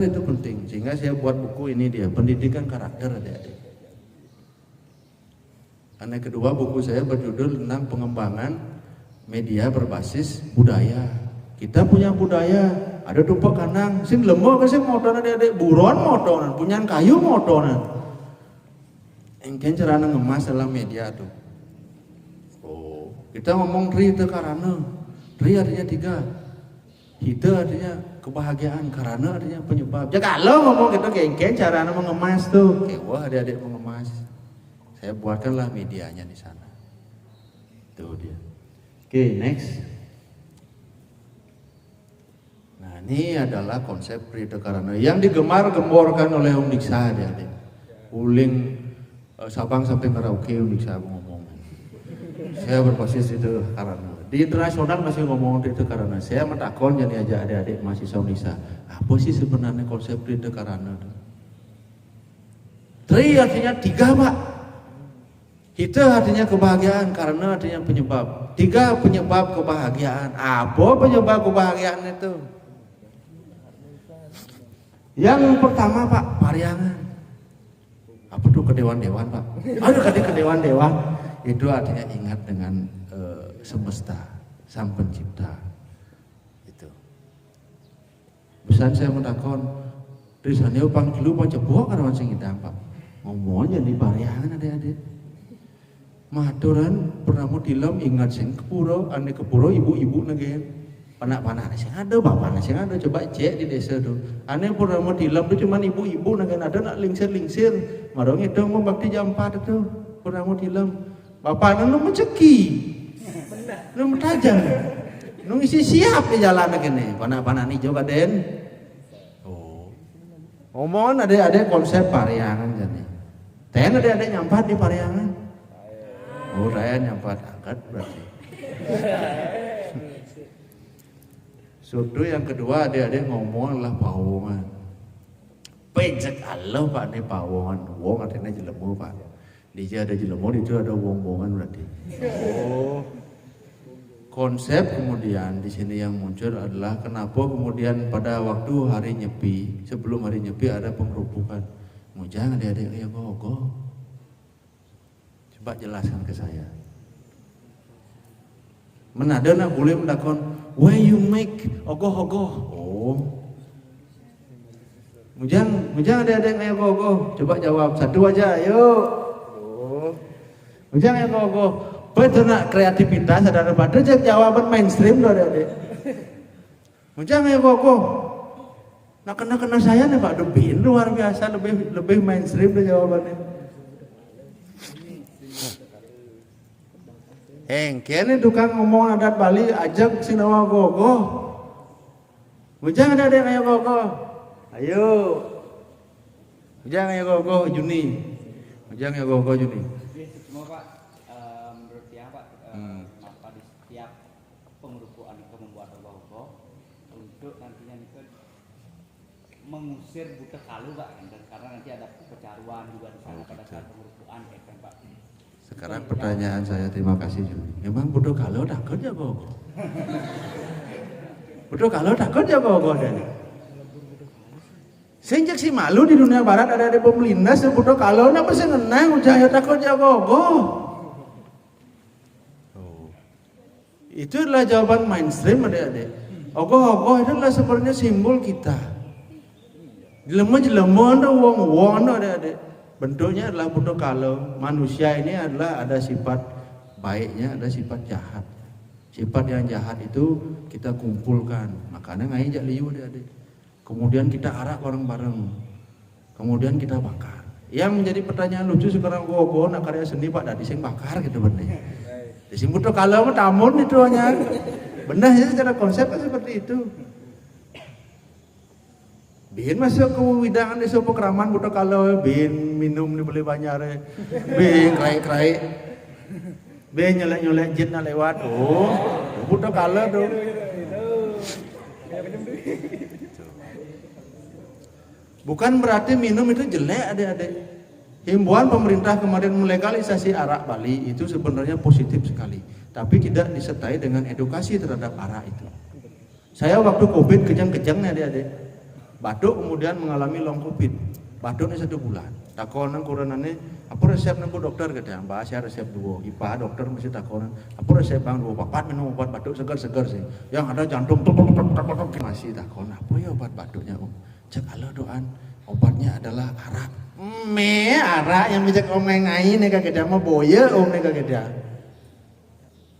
Itu penting, sehingga saya buat buku ini dia, pendidikan karakter adik-adik. Karena kedua buku saya berjudul tentang pengembangan media berbasis budaya. Kita punya budaya, ada tumpak kanang, sing lemah ke sing motonan adik-adik, buron motonan, punya kayu motonan. Engken cara ngemas dalam media tuh. Oh, kita ngomong tri itu karena tri artinya 3. Hita artinya kebahagiaan, karena artinya penyebab. Ya kalau ngomong gitu gengken cara mengemas tuh, wah adik-adik mengemas. Saya buatkanlah medianya di sana. Itu dia. Oke, next. Nah, ini adalah konsep Rida Karana yang digemar-gemborkan oleh Om Diksa adik-adik. Uling Sabang sampai Merauke Om Diksa ngomong. Saya berbasis itu Karana. Di internasional masih ngomong itu karena saya mentakon jadi aja adik-adik mahasiswa Unisa. Apa sih sebenarnya konsep itu karena? Tri artinya 3 Pak. Hita artinya kebahagiaan, karena artinya penyebab. 3 penyebab kebahagiaan. Apa penyebab kebahagiaan itu? Yang pertama Pak, pariangan. Apa tuh kedewan-dewan Pak? Aduh ke dewan-dewan. Itu artinya ingat dengan semesta, sang pencipta. Itu. Pesan saya mentakon, tulisannya upang dulu mau cebok karena sing hidang Pak. Ngomongnya di pariangan adik-adik. Maturan pernah mau dilem ingat sing kepuro, ane kepuro ibu-ibu negen. Panak-panak sing ada, bapak sing ada, coba cek di desa tuh. Ane pernah mau dilem tuh cuman ibu-ibu negen ada nak lingsir-lingsir. Marong itu mau bakti jam 4 itu pernah mau dilem. Bapak nu menceki. Nu tajam. Nu isi siap di jalan gini. Panak-panak nih juga den. Oh. Ngomong ada konsep pariangan jadi. Ten ada nyampat di pariangan. Oh, saya nyampat angkat berarti. Suatu yang kedua ada ngomong lah pawongan. Pejek Allah Pak ini pawongan. Wong artinya jelemu Pak. Di sini ada jelemu, itu ada wong-wongan berarti. Oh. Konsep kemudian di sini yang muncul adalah kenapa kemudian pada waktu hari Nyepi, sebelum hari Nyepi ada penggerupukan. Mujang adik-adik ya gogo. Coba jelaskan ke saya. Menada nak boleh mendakon, why you make ogoh-ogoh? Oh. Mujang adik-adik ya gogo. Coba jawab satu aja, yuk. Jangan kok betul nak kreativitas ada pada jawaban mainstream loh adik. Jangan kok nak kena saya nih Pak Debin luar biasa lebih mainstream deh jawabannya. Kene tukang ngomong adat Bali ajak sinawa gogo. Jangan ada yang gogo. Ayo. Jangan gogo Juni. Jangan gogo Juni. Mengusir buta kalu Pak, karena nanti ada pecaruan juga di sana pada saat pengurusan Pak. Sekarang pertanyaan saya, terima kasih Juni. Memang buta kalu takut ya kok? Buta kalu takut ya kok dari? Sejak si malu di dunia barat ada pemelindas yang buta kalu, napa sih nenang ujaya takut ya kok? Itu adalah jawaban mainstream adik-adik. Ogoh-ogoh itu adalah sebenarnya simbol kita. Jelema ada wong ada. Bentuknya adalah buta kalau manusia ini adalah ada sifat baiknya, ada sifat jahat. Sifat yang jahat itu kita kumpulkan, makanya ngajak liu adik. Kemudian kita arak bareng-bareng. Kemudian kita bakar. Yang menjadi pertanyaan lucu sekarang gogo nak karya seni Pak Dadi sing bakar gitu bener. Di sini buta kalau tamun itu hanya benar ya secara konsepnya seperti itu. Bin masuk ke widangan di sopo keraman buta kalau bin minum dibeli banyak bin kerai bin nyolek jin lewat buta kalau tuh bukan berarti minum itu jelek adik-adik. Himbauan pemerintah kemarin melegalisasi arak Bali itu sebenarnya positif sekali, tapi tidak disertai dengan edukasi terhadap arak itu. Saya waktu Covid kejang-kejang nih adik-adik. Batuk kemudian mengalami long covid. Batuknya 1 bulan. Takon nang kuranane, apa resep nang dokter kata, bahasa resep dua. IPA dokter mesti takon, apa resep bang 2 papat minum obat batuk segar-segar sih. Yang ada jantung masih takon, apa ya obat batuknya om? Cek Allah doan, obatnya adalah arak. Arak yang bisa omeng ain nih kagak mah boya om nih kagak.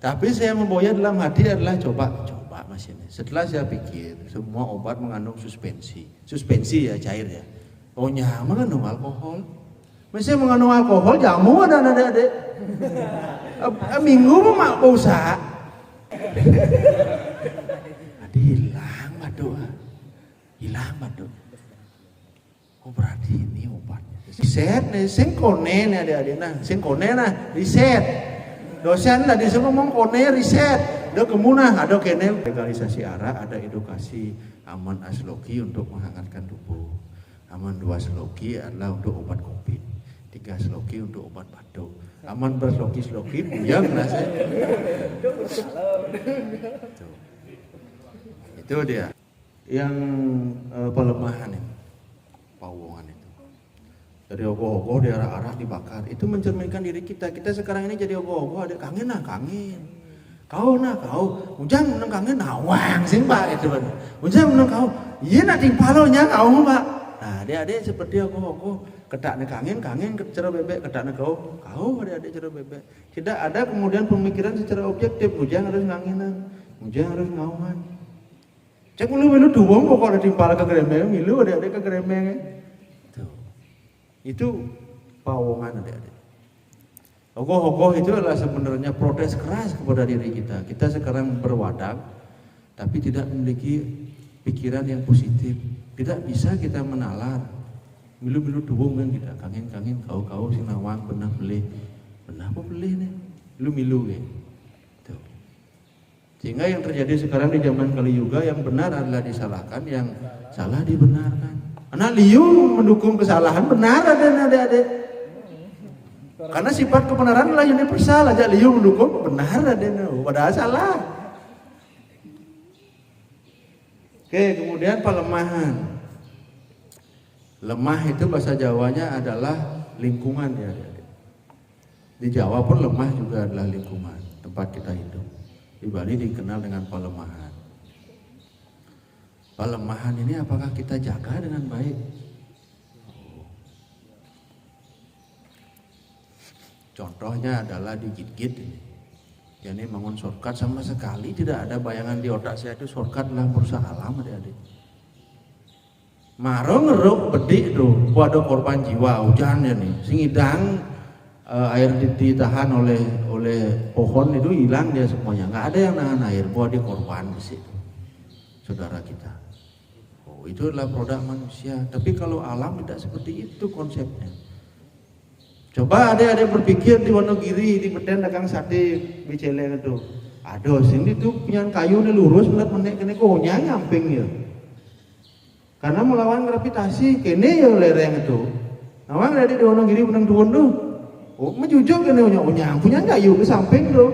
Tapi saya memboya dalam hati adalah coba mas ini. Setelah saya pikir semua obat mengandung suspensi ya cair ya. Oh nyaman mengandung alkohol. Masih mengandung alkohol jamu ada adik-adik. Minggu mah mau usaha. Hilang batuk. Oh berarti ini obatnya. Riset nih, singkone nih adik-adik riset. Dosen tadi saya ngomong kone riset. Ada kemunah, ada kene legalisasi arak, ada edukasi aman asloki untuk menghangatkan tubuh. Aman 2 sloki adalah untuk obat covid. 3 sloki untuk obat batuk. Aman bersloki buyang nasi. Itu dia. Yang pelemahan itu, pawongan itu. Dari ogoh-ogoh di arah-arah dibakar. Itu mencerminkan diri kita. Kita sekarang ini jadi ogoh-ogoh, ada kangen. Kau, ujang menang kangen nawang sing pak itu kan. Ujang menang kau, iya nak timpalonya kau pak. Nah adik-adik seperti ogoh-ogoh, ketaknya kangen cerah bebek, ketaknya kau adik-adik cerah bebek. Tidak ada kemudian pemikiran secara objektif, ujang harus ngangenan, ujang harus ngawan. Cek milu duwong pokok ada timpal ke geremeng, milu adik-adik ke geremeng. Itu pawongan adik-adik. Ogoh-ogoh itu adalah sebenarnya protes keras kepada diri kita. Kita sekarang berwadak, tapi tidak memiliki pikiran yang positif. Tidak bisa kita menalar. Milu-milu duwong kan kita kangen kau sinawang pernah beli nih. Milu-milu kan. Sehingga yang terjadi sekarang di zaman Kali Yuga yang benar adalah disalahkan, yang salah dibenarkan. Anak liu mendukung kesalahan benar adik-adik. Karena sifat kebenaran adalah universal, aja liu mendukung benar padahal salah. Oke, kemudian pelemahan. Lemah itu bahasa Jawanya adalah lingkungan ya. Di Jawa pun lemah juga adalah lingkungan tempat kita hidup. Di Bali dikenal dengan pelemahan. Pelemahan ini apakah kita jaga dengan baik? Contohnya adalah digigit ini. Jadi bangun shortcut sama sekali tidak ada bayangan di otak saya itu shortcut adalah merusak alam adik-adik. Maro ngeruk bedik tuh, ada korban jiwa hujannya nih. Singidang air ditahan oleh pohon itu hilang dia semuanya. Nggak ada yang nahan air, buat dia korban di situ. Saudara kita. Oh, itu adalah produk manusia. Tapi kalau alam tidak seperti itu konsepnya. Coba adik-adik berpikir di Wonogiri, di Medan dagang sate bicele itu. Aduh, sini tuh punya kayu nih lurus melihat menek kene konya nyamping ya. Karena melawan gravitasi kene ya lereng itu. Nawang adik di Wonogiri menang tuan tuh. Oh, menjujuk kene nyang punya kayu ke samping tuh.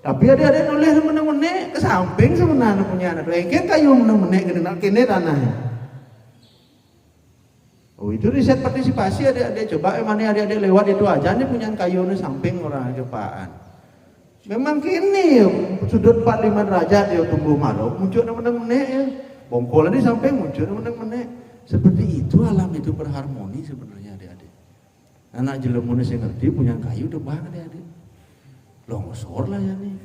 Tapi adik-adik noleh menang menek ke samping sebenarnya punya anak. Kan kayu menang menek kene tanahnya. Oh itu riset partisipasi adik-adik, coba mana adik-adik lewat itu aja nih punya kayu nih samping orang Jepaan. Memang kini sudut 45 derajat dia tumbuh marok muncul meneng-menek ya. Bongkol di samping muncul meneng-menek. Seperti itu alam itu berharmoni sebenarnya adik-adik. Anak jelemun sing ngerti punya kayu tebang adik-adik. Longsor lah ya nih.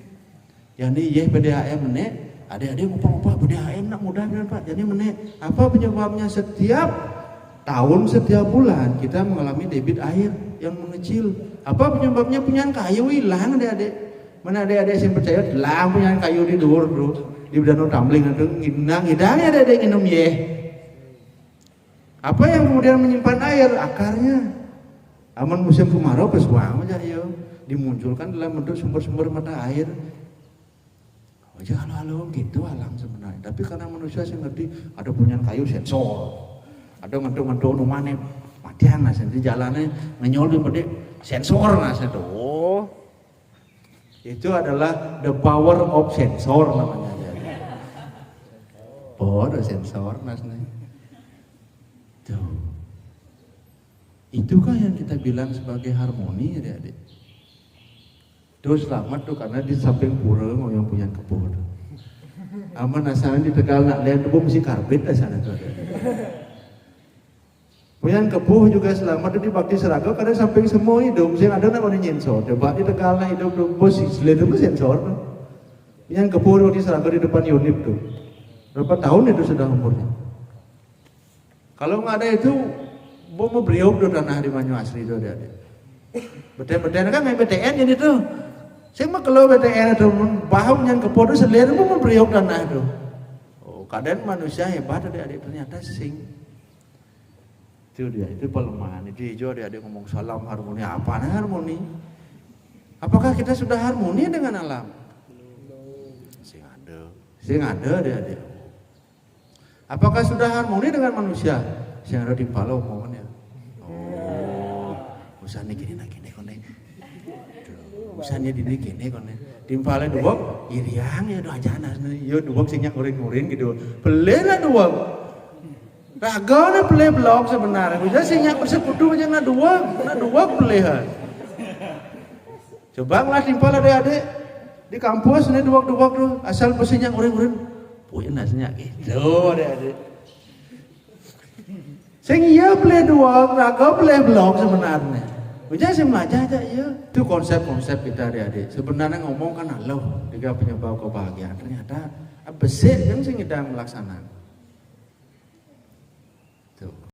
Yani ye PDAM menek, adik-adik ngupang-ngupang PDAM nak mudah benar Pak. Jadi menek apa penyebabnya setiap tahun setiap bulan kita mengalami debit air yang mengecil. Apa penyebabnya? Punya kayu hilang adik-adik. Mana adik-adik yang percaya hilang punya kayu di dur bro. Di Danau Tamling itu ngidangnya adik-adik minum ye. Apa yang kemudian menyimpan air? Akarnya. Aman musim kemarau pesuang aja yo. Dimunculkan dalam bentuk sumber-sumber mata air. Oh jangan halo gitu alam sebenarnya. Tapi karena manusia sih ngerti ada punya kayu sensor. Ada ngentuk-ngentuk numane matian nasi di jalannya ngenyol di pede sensor nasi itu. Oh, itu adalah the power of sensor namanya. Oh, ada sensor nasi. Itukah yang kita bilang sebagai harmoni, adik-adik? Tuh selamat tuh karena di samping pura yang punya kepuh tuh. Aman asalnya di Tegal nak lihat tuh mesti karbit sana tuh. Punya kepuh juga selamat tuh di Bakti Seraga karena samping semua hidup sing ada nak orang nyensor. Coba di Tegal nak hidup tuh bos selain itu sensor tuh. Punya kepuh di Seraga di depan Yunif tuh. Berapa tahun itu sudah umurnya? Kalau nggak ada itu mau beliau tuh tanah di Manyu Asri tuh adik-adik. BTN kan nggak BTN jadi tuh. Saya mah kalau BTN itu bahu yang kepodo selihat itu mau beliau tanah tuh. Oh, keadaan manusia hebat adik-adik ternyata sing. Itu dia, itu pelemahan. Itu hijau adik-adik ngomong salam harmoni. Apaan harmoni? Apakah kita sudah harmoni dengan alam? Sing ada adik-adik. Apakah sudah harmoni dengan manusia? Sing ada di Palau omongannya. Usahanya gini kone. Usahanya dini gini kone. Timpalnya dua, iriang ya doa janas nih. Yo dua singnya nguring gitu. Pelena dua. Ragana peleh blok sebenarnya. Bisa singnya bersekutu aja na dua pelehan. Coba ngelas timpal adik-adik di kampus nih dua tuh asal besinya nguring. Punya nasnya gitu adik-adik. Sing iya peleh dua, raga peleh blok sebenarnya. Udah saya belajar aja ya. Itu konsep-konsep kita adik-adik. Sebenarnya ngomong kan Allah, tiga penyebab kebahagiaan. Ternyata besar yang sing kita melaksanakan. Tuh.